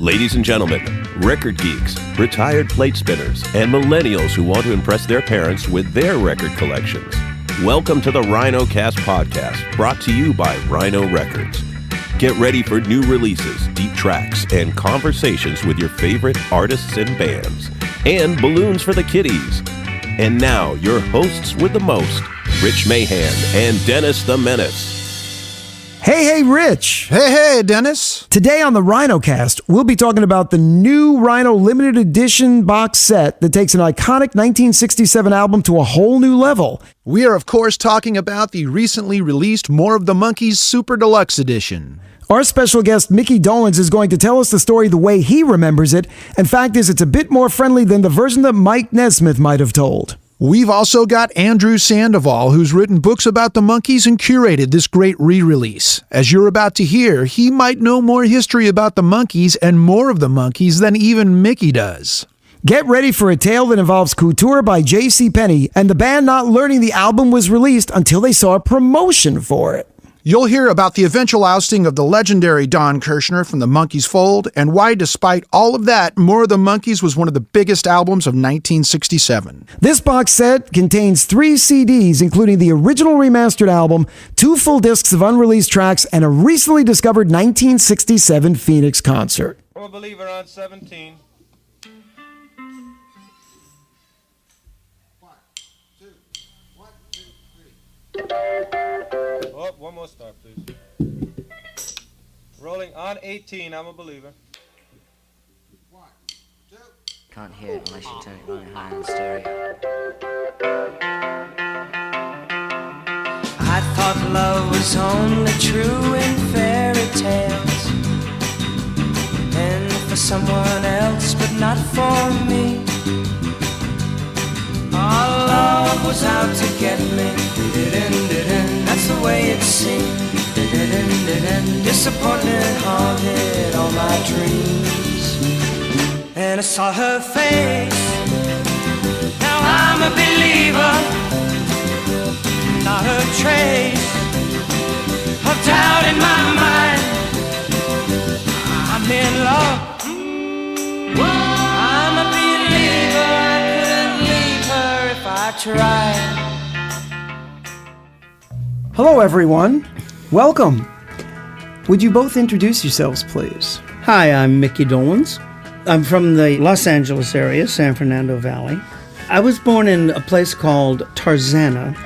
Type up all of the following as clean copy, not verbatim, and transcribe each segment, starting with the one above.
Ladies and gentlemen, record geeks, retired plate spinners, and millennials who want to impress their parents with their record collections. Welcome to the Rhino Podcast, brought to you by Rhino Records. Get ready for new releases, deep tracks, and conversations with your favorite artists and bands, and balloons for the kiddies. And now, your hosts with the most, Rich Mahan and Dennis the Menace. Hey, Rich. Hey, Dennis. Today on the Rhinocast, we'll be talking about the new Rhino limited edition box set that takes an iconic 1967 album to a whole new level. We are, of course, talking about the recently released More of the Monkees Super Deluxe Edition. Our special guest, Micky Dolenz, is going to tell us the story the way he remembers it. And fact is, it's a bit more friendly than the version that Mike Nesmith might have told. We've also got Andrew Sandoval, who's written books about the Monkees and curated this great re-release. As you're about to hear, he might know more history about the Monkees and More of the Monkees than even Micky does. Get ready for a tale that involves couture by J.C. Penney and the band not learning the album was released until they saw a promotion for it. You'll hear about the eventual ousting of the legendary Don Kirshner from the Monkees fold and why, despite all of that, More of the Monkees was one of the biggest albums of 1967. This box set contains 3 CDs, including the original remastered album, 2 full discs of unreleased tracks, and a recently discovered 1967 Phoenix concert. I'm a believer on 17. 1, 2, 1, 2, 3. Oh, one more start, please. Rolling on 18, I'm a believer. 1, 2. Can't hear it unless you turn it really high on stereo. I thought love was only true in fairy tales, and for someone else, but not for me. Our love was out to get me. That's the way it seemed. Disappointment haunted all my dreams. And I saw her face. Now I'm a believer. Not a trace of doubt in my mind. I'm in love. I'm a believer. I couldn't leave her if I tried. Hello, everyone. Welcome. Would you both introduce yourselves, please? Hi, I'm Micky Dolenz. I'm from the Los Angeles area, San Fernando Valley. I was born in a place called Tarzana.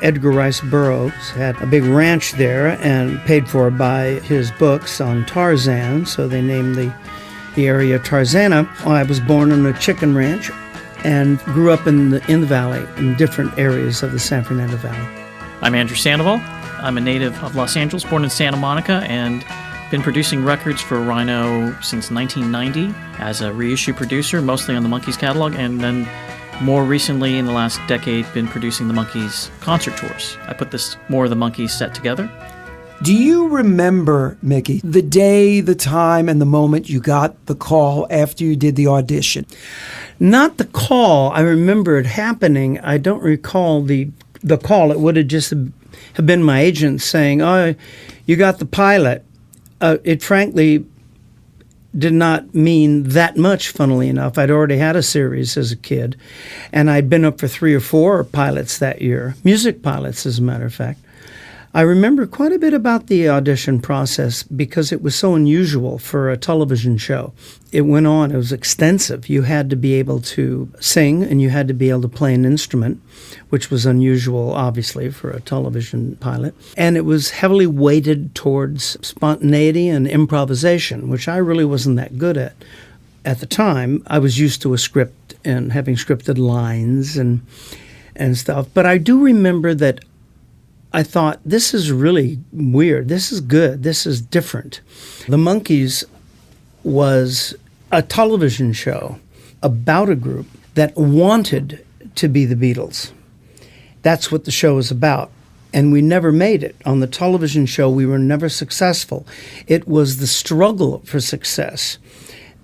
Edgar Rice Burroughs had a big ranch there and paid for by his books on Tarzan, so they named the area Tarzana. I was born on a chicken ranch and grew up in the valley, in different areas of the San Fernando Valley. I'm Andrew Sandoval. I'm a native of Los Angeles, born in Santa Monica, and been producing records for Rhino since 1990 as a reissue producer, mostly on the Monkees catalog, and then more recently, in the last decade, been producing the Monkees concert tours. I put this More of the Monkees set together. Do you remember, Micky, the day, the time, and the moment you got the call after you did the audition? Not the call. I remember it happening. I don't recall the call. It would have just have been my agent saying, "Oh, you got the pilot." It frankly did not mean that much, funnily enough. I'd already had a series as a kid, and I'd been up for 3 or 4 pilots that year, music pilots, as a matter of fact. I remember quite a bit about the audition process because it was so unusual for a television show. It went on, it was extensive. You had to be able to sing and you had to be able to play an instrument, which was unusual, obviously, for a television pilot. And it was heavily weighted towards spontaneity and improvisation, which I really wasn't that good at. At the time, I was used to a script and having scripted lines and stuff. But I do remember that I thought, this is really weird. This is good. This is different. The Monkees was a television show about a group that wanted to be the Beatles. That's what the show is about. And we never made it. On the television show, we were never successful. It was the struggle for success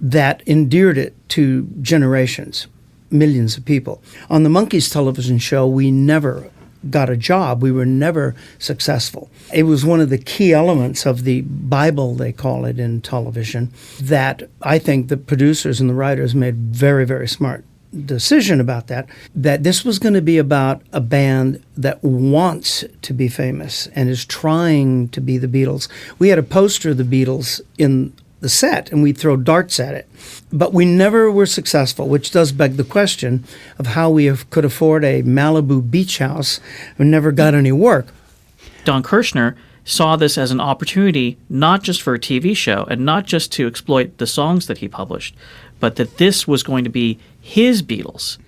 that endeared it to generations, millions of people. On the Monkees television show, we never got a job. We were never successful. It was one of the key elements of the Bible, they call it in television, that I think the producers and the writers made very, very smart decision about that this was going to be about a band that wants to be famous and is trying to be the Beatles. We had a poster of the Beatles in the set, and we'd throw darts at it. But we never were successful, which does beg the question of how we could afford a Malibu beach house and never got any work. Don Kirshner saw this as an opportunity not just for a TV show and not just to exploit the songs that he published, but that this was going to be his Beatles.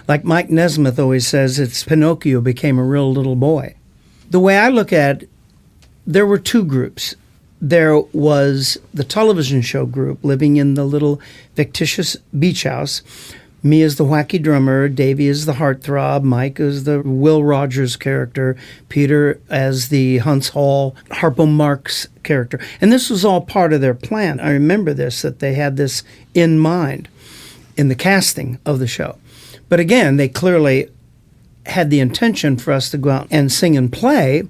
Like Mike Nesmith always says, it's Pinocchio became a real little boy. The way I look at it, there were two groups. There was the television show group living in the little fictitious beach house. Me as the wacky drummer, Davey as the heartthrob, Mike as the Will Rogers character, Peter as the Hunts Hall, Harpo Marx character. And this was all part of their plan. I remember this, that they had this in mind in the casting of the show. But again, they clearly had the intention for us to go out and sing and play,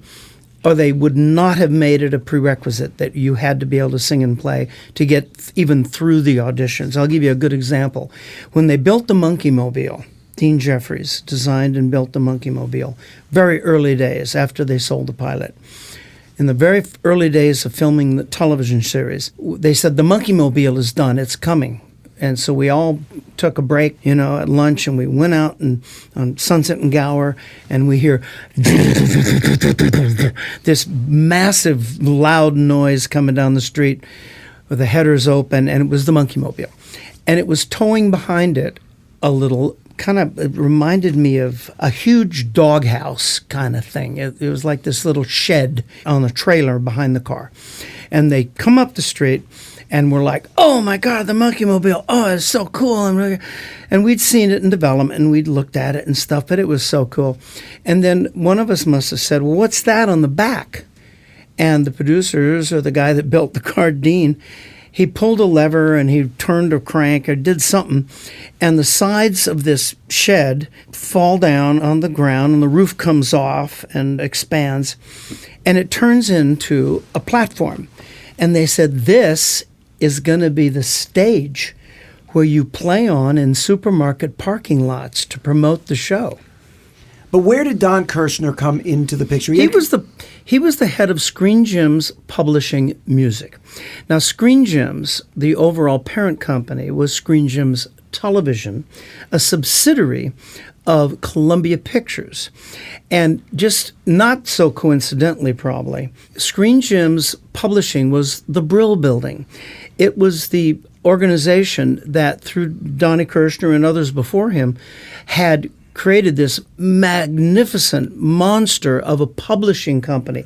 or they would not have made it a prerequisite that you had to be able to sing and play to get even through the auditions. I'll give you a good example. When they built the Monkey Mobile, Dean Jeffries designed and built the Monkey Mobile, very early days after they sold the pilot. In the very early days of filming the television series, they said, the Monkey Mobile is done, it's coming. And so we all took a break, at lunch, and we went out on Sunset and Gower, and we hear this massive, loud noise coming down the street with the headers open, and it was the Monkey Mobile. And it was towing behind it a little, it reminded me of a huge doghouse kind of thing. It was like this little shed on a trailer behind the car. And they come up the street, and we're like, oh my God, the Monkey Mobile. Oh, it's so cool. And we'd seen it in development, and we'd looked at it and stuff, but it was so cool. And then one of us must have said, well, what's that on the back? And the producers, or the guy that built the car, Dean, he pulled a lever and he turned a crank or did something, and the sides of this shed fall down on the ground, and the roof comes off and expands, and it turns into a platform. And they said, this is going to be the stage where you play on in supermarket parking lots to promote the show. But where did Don Kirshner come into the picture? He was the head of Screen Gems Publishing Music. Now, Screen Gems, the overall parent company, was Screen Gems Television, a subsidiary of Columbia Pictures. And just not so coincidentally, probably, Screen Gems Publishing was the Brill Building. It was the organization that, through Donnie Kirshner and others before him, had created this magnificent monster of a publishing company.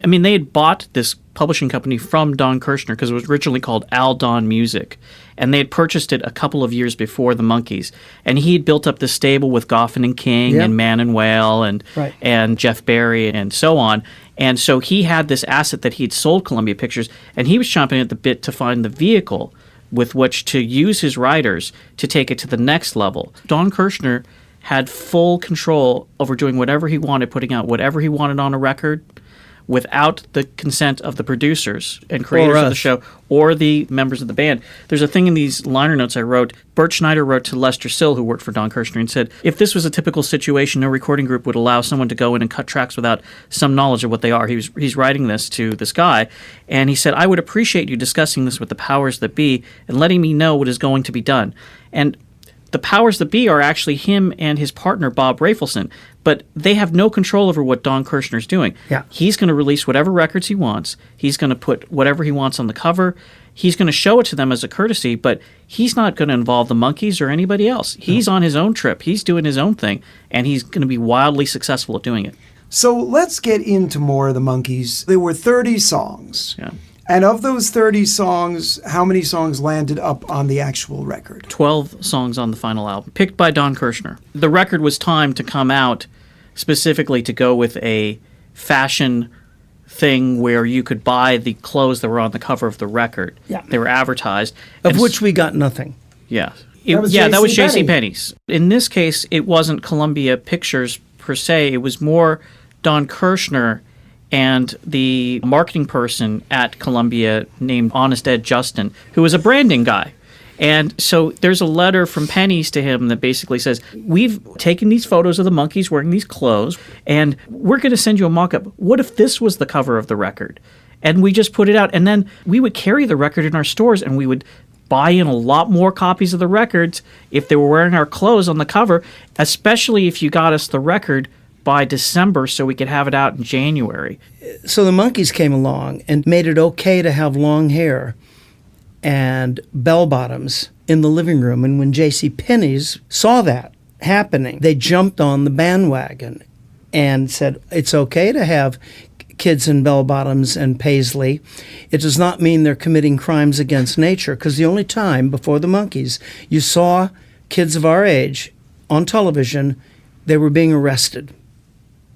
I mean, they had bought this publishing company from Don Kirshner because it was originally called Al Don Music, and they had purchased it a couple of years before the Monkees. And he had built up this stable with Goffin and King and Man and Whale and Jeff Barry and so on. And so he had this asset that he'd sold Columbia Pictures, and he was chomping at the bit to find the vehicle with which to use his writers to take it to the next level. Don Kirshner had full control over doing whatever he wanted, putting out whatever he wanted on a record without the consent of the producers and creators of the show or the members of the band. There's a thing in these liner notes I wrote. Bert Schneider wrote to Lester Sill, who worked for Don Kirshner, and said, if this was a typical situation, no recording group would allow someone to go in and cut tracks without some knowledge of what they are. He's writing this to this guy, and he said, I would appreciate you discussing this with the powers that be and letting me know what is going to be done. And the powers that be are actually him and his partner, Bob Rafelson, but they have no control over what Don Kirshner's doing. Yeah. He's going to release whatever records he wants. He's going to put whatever he wants on the cover. He's going to show it to them as a courtesy, but he's not going to involve the Monkees or anybody else. He's on his own trip. He's doing his own thing, and he's going to be wildly successful at doing it. So let's get into More of the Monkees. There were 30 songs. Yeah. And of those 30 songs, how many songs landed up on the actual record? 12 songs on the final album, picked by Don Kirshner. The record was timed to come out specifically to go with a fashion thing where you could buy the clothes that were on the cover of the record. Yeah. They were advertised. Of which we got nothing. Yeah. That was J.C. Penney. Penney's. In this case, it wasn't Columbia Pictures per se. It was more Don Kirshner and the marketing person at Columbia named Honest Ed Justin, who was a branding guy. And so there's a letter from Penney's to him that basically says, we've taken these photos of the Monkees wearing these clothes, and we're going to send you a mock-up. What if this was the cover of the record? And we just put it out. And then we would carry the record in our stores, and we would buy in a lot more copies of the records if they were wearing our clothes on the cover, especially if you got us the record by December so we could have it out in January. So the Monkees came along and made it okay to have long hair and bell-bottoms in the living room. And when J.C. Penney's saw that happening, they jumped on the bandwagon and said, it's okay to have kids in bell-bottoms and paisley. It does not mean they're committing crimes against nature, because the only time before the Monkees you saw kids of our age on television, they were being arrested.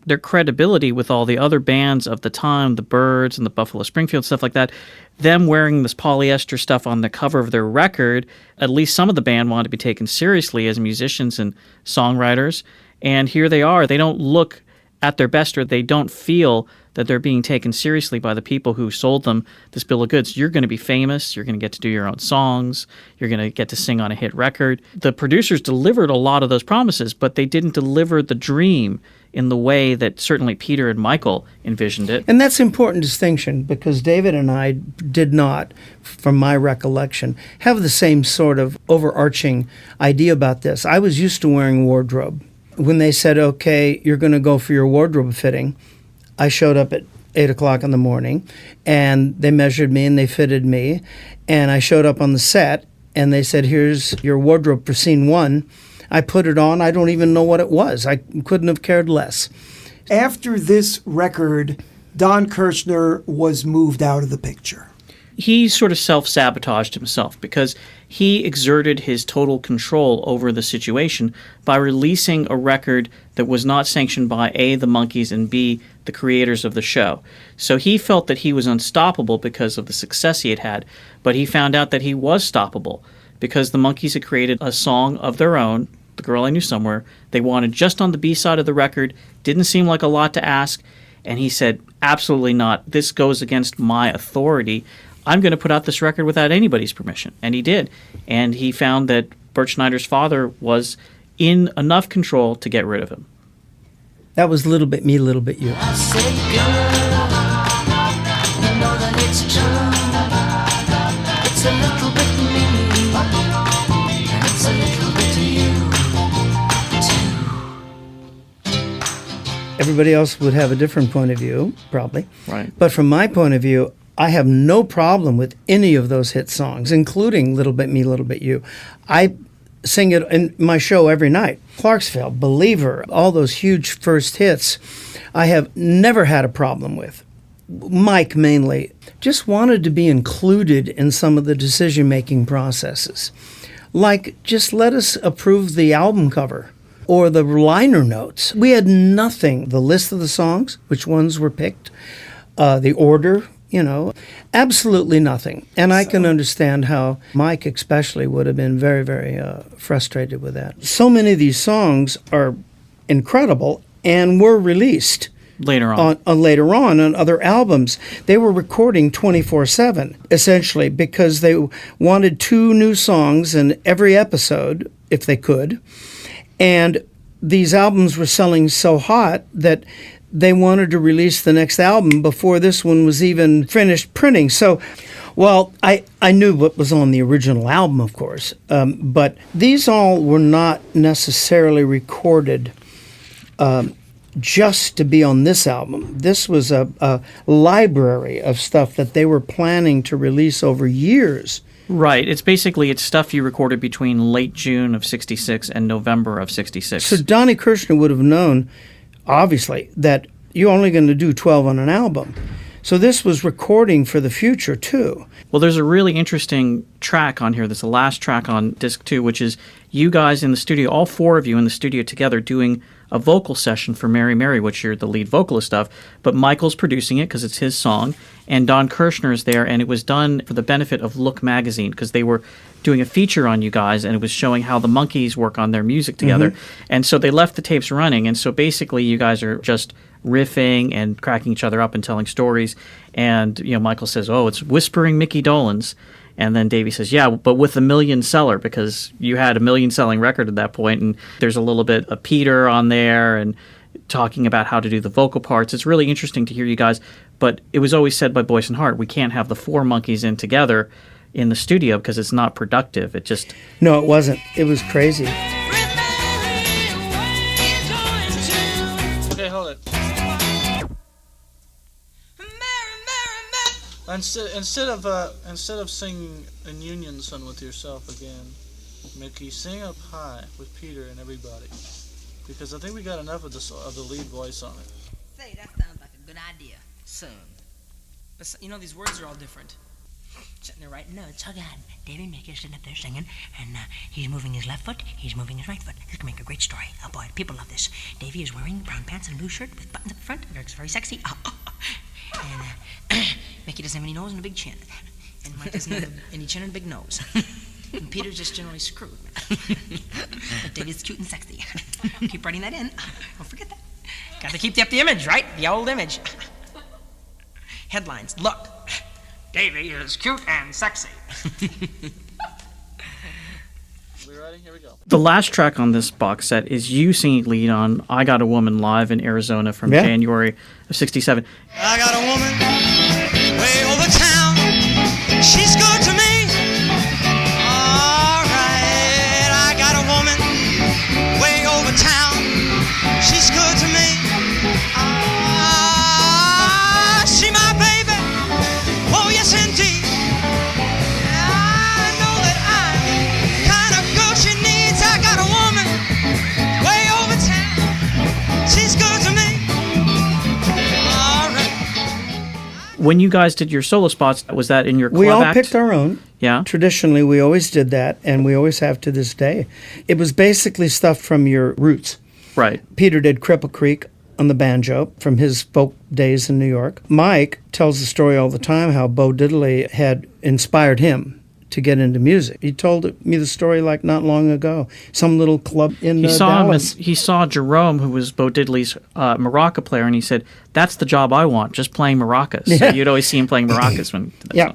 Their credibility with all the other bands of the time, the Byrds and the Buffalo Springfield, stuff like that, them wearing this polyester stuff on the cover of their record, at least some of the band wanted to be taken seriously as musicians and songwriters. And here they are. They don't look at their best, or they don't feel that they're being taken seriously by the people who sold them this bill of goods. You're going to be famous. You're going to get to do your own songs. You're going to get to sing on a hit record. The producers delivered a lot of those promises, but they didn't deliver the dream in the way that certainly Peter and Michael envisioned it. And that's an important distinction, because David and I did not, from my recollection, have the same sort of overarching idea about this. I was used to wearing wardrobe. When they said, okay, you're going to go for your wardrobe fitting, I showed up at 8 o'clock in the morning, and they measured me and they fitted me, and I showed up on the set, and they said, here's your wardrobe for scene 1. I put it on. I don't even know what it was. I couldn't have cared less. After this record, Don Kirshner was moved out of the picture. He sort of self-sabotaged himself because he exerted his total control over the situation by releasing a record that was not sanctioned by A, the Monkees, and B, the creators of the show. So he felt that he was unstoppable because of the success he had had, but he found out that he was stoppable because the Monkees had created a song of their own, The Girl I Knew Somewhere. They wanted just on the B-side of the record. Didn't seem like a lot to ask. And he said, absolutely not. This goes against my authority. I'm going to put out this record without anybody's permission. And he did. And he found that Bert Schneider's father was in enough control to get rid of him. That was Little Bit Me, Little Bit You. I say, girl, you know that it's true. It's a little bit me, and it's a little bit you, too. Everybody else would have a different point of view, probably. Right. But from my point of view, I have no problem with any of those hit songs, including Little Bit Me, Little Bit You. I sing it in my show every night. Clarksville, Believer, all those huge first hits, I have never had a problem with. Mike mainly just wanted to be included in some of the decision-making processes. Like, just let us approve the album cover or the liner notes. We had nothing. The list of the songs, which ones were picked, the order, absolutely nothing. And I can understand how Mike especially would have been very, very frustrated with that. So many of these songs are incredible and were released Later on. Later on other albums. They were recording 24/7, essentially, because they wanted 2 new songs in every episode, if they could. And these albums were selling so hot that they wanted to release the next album before this one was even finished printing. So, well, I knew what was on the original album, of course, but these all were not necessarily recorded just to be on this album. This was a library of stuff that they were planning to release over years. Right. It's stuff you recorded between late June of 66 and November of 66. So Donnie Kirshner would have known, obviously, that you're only going to do 12 on an album. So this was recording for the future, too. Well, there's a really interesting track on here. That's the last track on disc 2, which is you guys in the studio, all 4 of you in the studio together doing a vocal session for Mary Mary, which you're the lead vocalist of, but Michael's producing it because it's his song, and Don Kirshner is there, and it was done for the benefit of Look magazine because they were doing a feature on you guys, and it was showing how the Monkees work on their music together. And so they left the tapes running, and so basically you guys are just riffing and cracking each other up and telling stories. And Michael says, "Oh, it's whispering Micky Dolenz," and then Davey says, "Yeah, but with a million seller, because you had a million selling record at that point." And there's a little bit of Peter on there and talking about how to do the vocal parts. It's really interesting to hear you guys, but it was always said by Boyce and Hart, we can't have the four Monkees in together in the studio because it's not productive. It just... No, it wasn't. It was crazy. Okay, hold it. Instead of singing in unison with yourself again, Micky, sing up high with Peter and everybody, because I think we got enough of the lead voice on it. Say, that sounds like a good idea. Sing. But these words are all different. Sitting there writing notes. Oh God, Davey Micky is sitting up there singing, and he's moving his left foot, he's moving his right foot. This can make a great story. Oh boy, people love this. Davey is wearing brown pants and a blue shirt with buttons up front. It looks very sexy. And Micky doesn't have any nose and a big chin. And Mike doesn't have any chin and a big nose. And Peter's just generally screwed. But Davey's cute and sexy. Keep writing that in. Don't forget that. Got to keep up the image, right? The old image. Headlines. Look. Davey is cute and sexy. We ready? Here we go. The last track on this box set is you singing lead on I Got a Woman live in Arizona from January of '67. I got a woman way over town. She's good to me. All right. I got a woman way over town. She's good to me. She my baby. Oh, yes, indeed. I know that I'm the kind of girl she needs. I got a woman way over town. She's good to me. All right. When you guys did your solo spots, was that in your club We all act? picked our own. Yeah. Traditionally, we always did that, and we always have to this day. It was basically stuff from your roots. Right. Peter did Cripple Creek on the banjo from his folk days in New York. Mike tells the story all the time how Bo Diddley had inspired him to get into music. He told me the story like not long ago. Some little club in Dallas. He saw Jerome, who was Bo Diddley's maraca player, and he said, "That's the job I want, just playing maracas." Yeah. So you'd always see him playing maracas when. Yeah.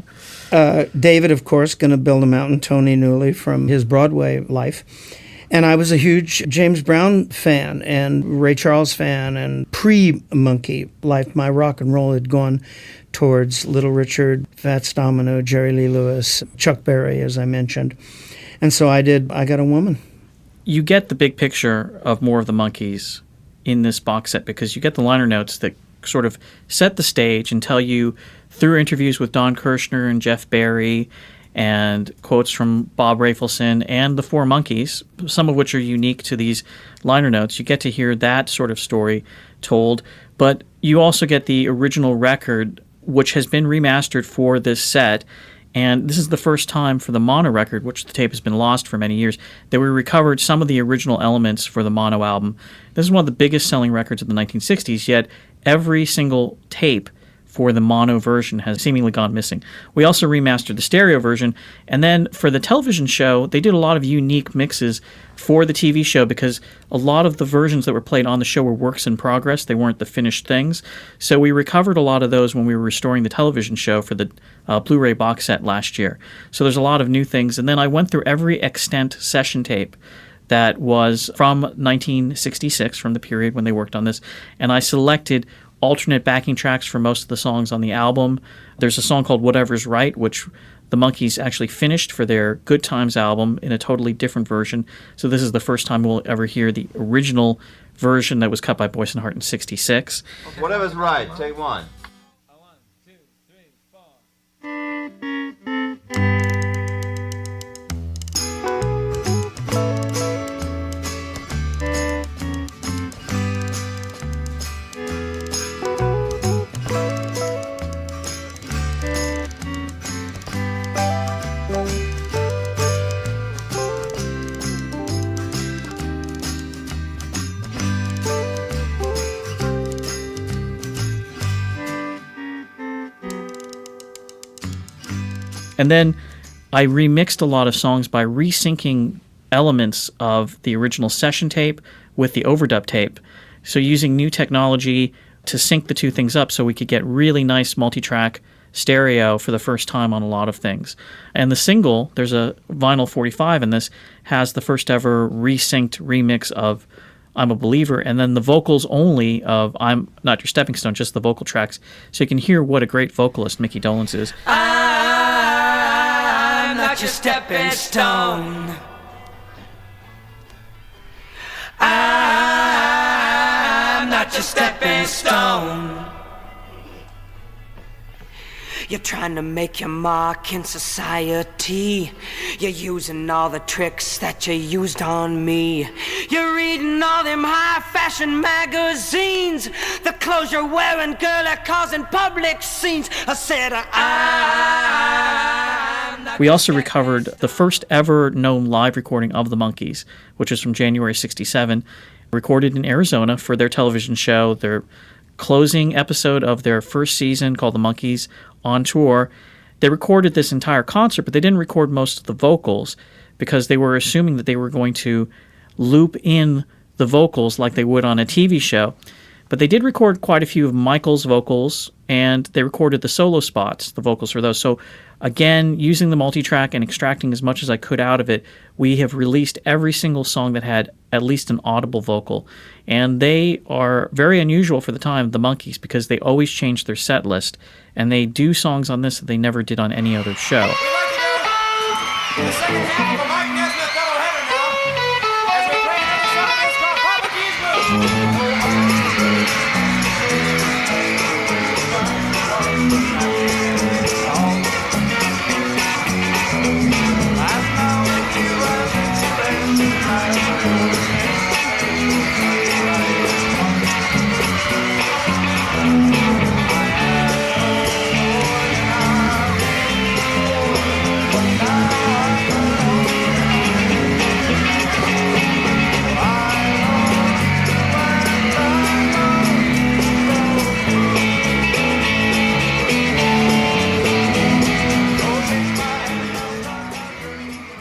David, of course, going to build a mountain. Tony Newley from his Broadway life. And I was a huge James Brown fan and Ray Charles fan, and pre-Monkee life, my rock and roll had gone towards Little Richard, Fats Domino, Jerry Lee Lewis, Chuck Berry, as I mentioned. And so I Got a Woman. You get the big picture of More of the Monkees in this box set because you get the liner notes that sort of set the stage and tell you through interviews with Don Kirshner and Jeff Barry and quotes from Bob Rafelson and the Four Monkees, some of which are unique to these liner notes. You get to hear that sort of story told, but you also get the original record, which has been remastered for this set. And this is the first time for the mono record, which the tape has been lost for many years, that we recovered some of the original elements for the mono album. This is one of the biggest selling records of the 1960s, yet every single tape for the mono version has seemingly gone missing. We also remastered the stereo version, and then for the television show, they did a lot of unique mixes for the TV show because a lot of the versions that were played on the show were works in progress. They weren't the finished things. So we recovered a lot of those when we were restoring the television show for the Blu-ray box set last year. So there's a lot of new things. And then I went through every extant session tape that was from 1966, from the period when they worked on this, and I selected alternate backing tracks for most of the songs on the album. There's a song called Whatever's Right, which the Monkees actually finished for their Good Times album in a totally different version. So this is the first time we'll ever hear the original version that was cut by Boyce and Hart in '66. Whatever's Right, take one. 1, 2, 3, 4. And then I remixed a lot of songs by resyncing elements of the original session tape with the overdub tape. So using new technology to sync the two things up so we could get really nice multi-track stereo for the first time on a lot of things. And the single, there's a vinyl 45 in this, has the first ever resynced remix of I'm a Believer, and then the vocals only of I'm Not Your Stepping Stone, just the vocal tracks. So you can hear what a great vocalist Micky Dolenz is. I'm not your stepping stone. I'm not your stepping stone. You're trying to make your mark in society. You're using all the tricks that you used on me. You're reading all them high-fashion magazines. The clothes you're wearing, girl, are causing public scenes. I said, We also recovered the first ever known live recording of the Monkees, which is from January 1967, recorded in Arizona for their television show, their closing episode of their first season called The Monkees on Tour. They recorded this entire concert, but they didn't record most of the vocals because they were assuming that they were going to loop in the vocals like they would on a TV show. But they did record quite a few of Michael's vocals, and they recorded the solo spots, the vocals for those. So again, using the multi-track and extracting as much as I could out of it, we have released every single song that had at least an audible vocal. And they are very unusual for the time, the Monkees, because they always change their set list, and they do songs on this that they never did on any other show. The second half of a Mark Nesmith doubleheader now, as we play another song that's called Papa G's Blues.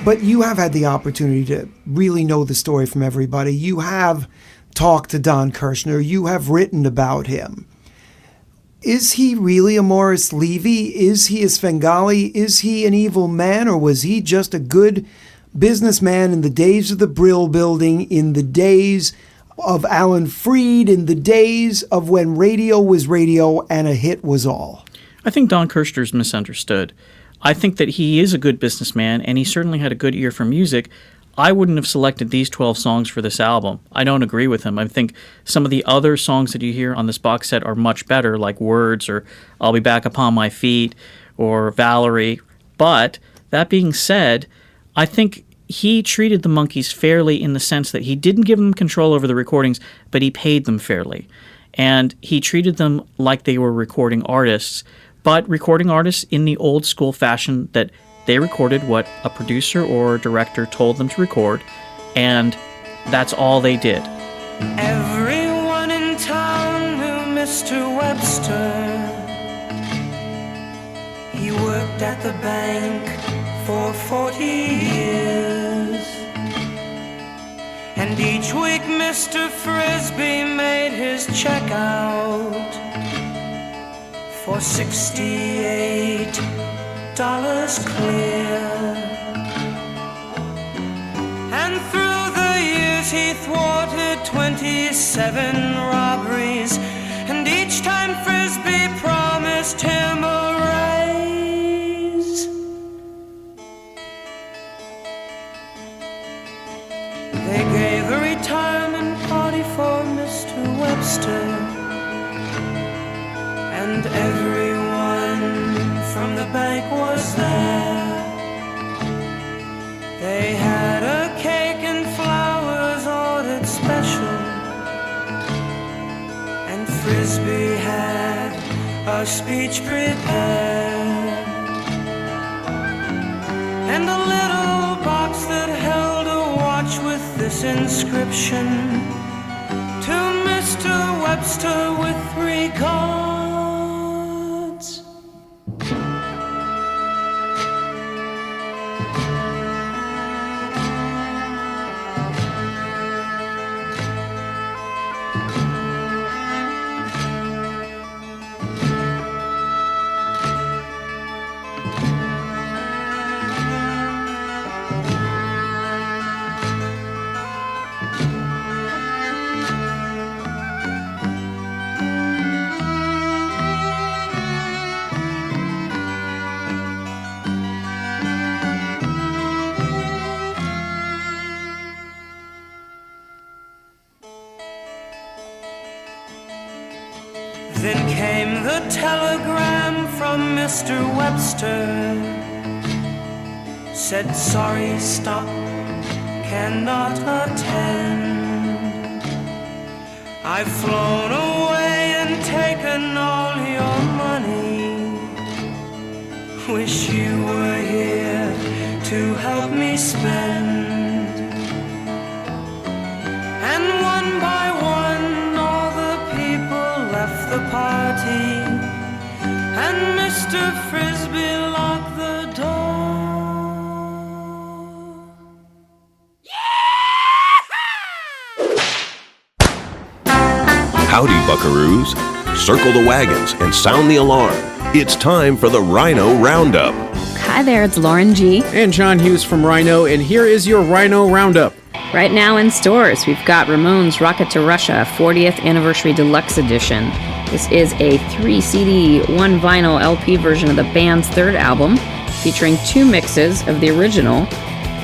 But you have had the opportunity to really know the story from everybody. You have talked to Don Kirshner. You have written about him. Is he really a Morris Levy? Is he a Svengali? Is he an evil man? Or was he just a good businessman in the days of the Brill Building, in the days of Alan Freed, in the days of when radio was radio and a hit was all? I think Don Kirshner's misunderstood. I think that he is a good businessman, and he certainly had a good ear for music. I wouldn't have selected these 12 songs for this album. I don't agree with him. I think some of the other songs that you hear on this box set are much better, like Words or I'll Be Back Upon My Feet or Valerie. But that being said, I think he treated the Monkees fairly in the sense that he didn't give them control over the recordings, but he paid them fairly. And he treated them like they were recording artists, but recording artists in the old school fashion that they recorded what a producer or director told them to record, and that's all they did. Everyone in town knew Mr. Webster. He worked at the bank for 40 years. And each week Mr. Frisbee made his check out for $68 clear. And through the years he thwarted 27 robberies, and each time Frisbee promised him a raise. They gave a retirement party for Mr. Webster, and everyone from the bank was there. They had a cake and flowers ordered special, and Frisbee had a speech prepared, and a little box that held a watch with this inscription: to Mr. Webster with regards. Then came the telegram from Mr. Webster. Said, sorry, stop, cannot attend. I've flown away and taken all your money. Wish you were here to help me spend. And one by one all the people left the party, and Mr. Frisbee locked the door. Howdy, buckaroos. Circle the wagons and sound the alarm. It's time for the Rhino Roundup. Hi there, it's Lauren G. And John Hughes from Rhino, and here is your Rhino Roundup. Right now in stores, we've got Ramones' Rocket to Russia 40th Anniversary Deluxe Edition. This is a 3 CD, 1 vinyl LP version of the band's third album, featuring 2 mixes of the original,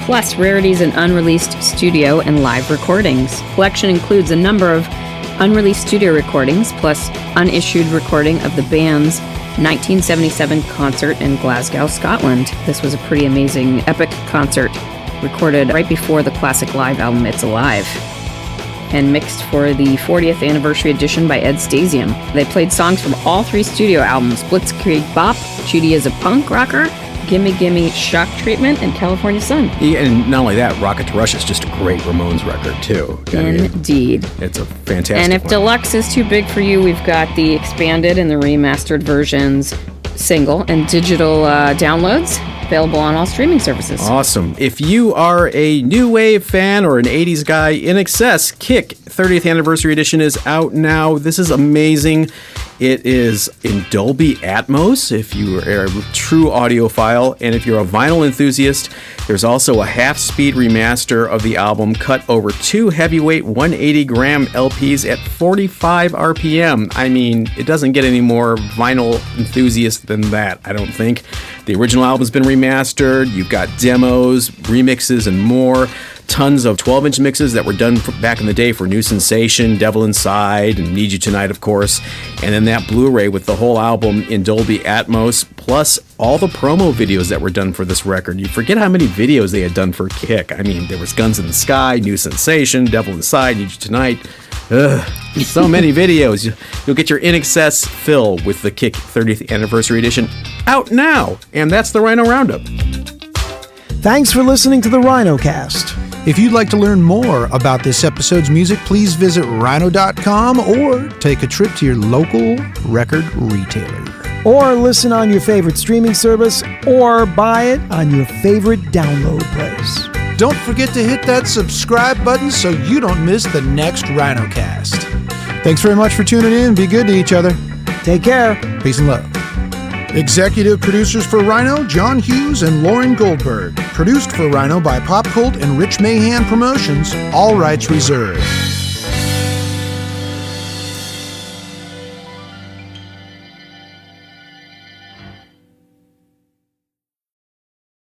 plus rarities and unreleased studio and live recordings. The collection includes a number of unreleased studio recordings, plus unissued recording of the band's 1977 concert in Glasgow, Scotland. This was a pretty amazing, epic concert recorded right before the classic live album It's Alive, and mixed for the 40th anniversary edition by Ed Stasium. They played songs from all 3 studio albums: Blitzkrieg Bop, Judy is a Punk Rocker, Gimme Gimme, Shock Treatment, and California Sun. Yeah, and not only that, Rocket to Russia is just a great Ramones record, too. Indeed. It's a fantastic And if one. Deluxe is too big for you, we've got the expanded and the remastered versions, single and digital downloads, available on all streaming services. Awesome. If you are a new wave fan or an 80s guy, In Excess Kick 30th Anniversary Edition is out now. This is amazing. It is in Dolby Atmos if you are a true audiophile, and if you're a vinyl enthusiast, there's also a half-speed remaster of the album cut over 2 heavyweight 180-gram LPs at 45 RPM. I mean, it doesn't get any more vinyl enthusiast than that, I don't think. The original album's been remastered. You've got demos, remixes, and more. Tons of 12-inch mixes that were done back in the day for New Sensation, Devil Inside, and Need You Tonight, of course. And then that Blu-ray with the whole album in Dolby Atmos, plus all the promo videos that were done for this record. You forget how many videos they had done for Kick. I mean, there was Guns in the Sky, New Sensation, Devil Inside, Need You Tonight. So many videos. You'll get your In Excess fill with the Kick 30th Anniversary Edition out now. And that's the Rhino Roundup. Thanks for listening to the Rhino Cast. If you'd like to learn more about this episode's music, please visit rhino.com or take a trip to your local record retailer. Or listen on your favorite streaming service, or buy it on your favorite download place. Don't forget to hit that subscribe button so you don't miss the next Rhino Cast. Thanks very much for tuning in. Be good to each other. Take care. Peace and love. Executive producers for Rhino, John Hughes and Lauren Goldberg. Produced for Rhino by Pop Cult and Rich Mahan Promotions. All rights reserved.